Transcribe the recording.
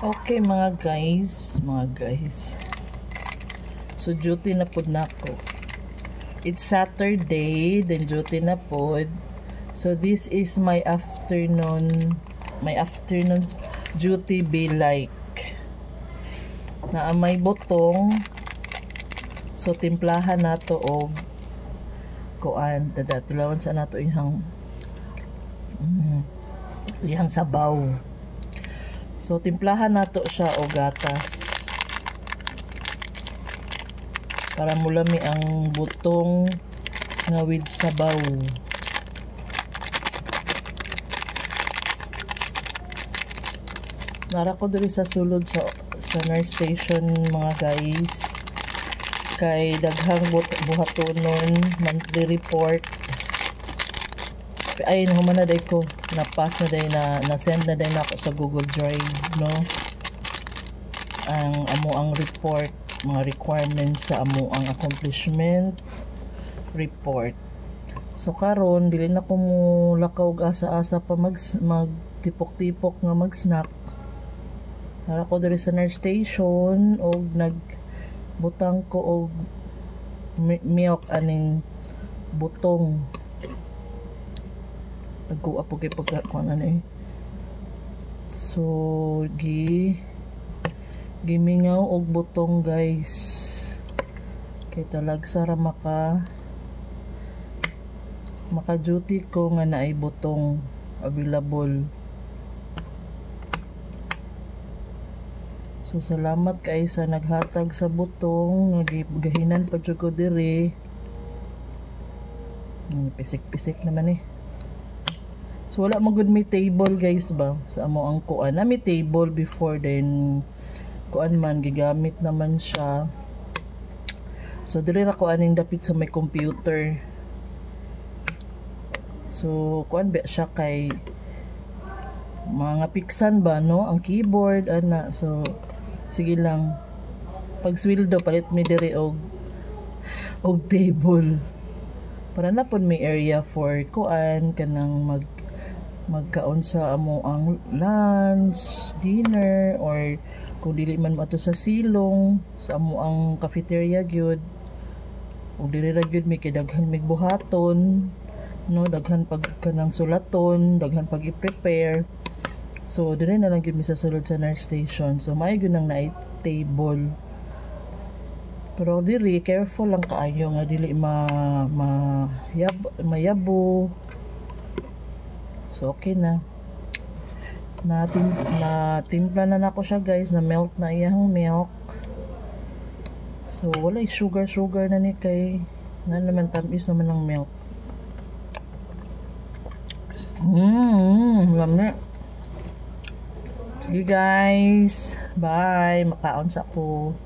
Okay mga guys. So duty na pod nako. It's Saturday, then duty na pod. So this is my afternoon's duty be like. Na may butong. So timplahan nato og kuan, tulawan sa nato ihang sabaw. So timplahan nato siya og gatas para mulami ang butong nga with sabaw. Nara ko diri sa sulod sa nurse station mga guys, kay daghang buhatonon monthly report. Ay human na day ko na-pass na day na send na day na ako sa Google Drive, no, ang report, mga requirements sa ang accomplishment report. So karon dili na ko mo lakaw asa-asa pa magtipok-tipok nga mag-snack. Para ko diri sa nurse station og nagbutang ko og milk aning butong. Nagkuha po kay pagkakuan eh. So gimingaw og butong guys, kay talagsa ra maka duty ko nga naay butong available. So salamat kay sa naghatag sa butong, gahinan pa jud ko diri. Pisik-pisik naman eh. So wala mo good may table guys ba sa amo ang kuan. Na may table before, then kuan man gigamit naman siya. So diri ra ko aning dapit sa may computer. So kuan ba siya kay mga piksan ba no ang keyboard ana. So sige lang, pag sweldo palit mi diri og table para na pud may area for kuan kanang magkaon sa amo ang lunch, dinner, or kung dili man mo ato sa silong sa amo ang cafeteria gyud. Ug dili ra gyud may kidaghan mig buhaton, no, daghan pag kanang sulaton, daghan pag i-prepare. So dili na lang gyud mi sa sulod sa nurse station. So may gyud nang night table. Pero diri careful lang kaayo nga dili mayabo. So okay na. Timpla na nako siya guys, na melt na iyang milk. So wala sugar na ni kay na naman tamis naman ng milk. Lami. Sige guys, bye. Makaon sa ko.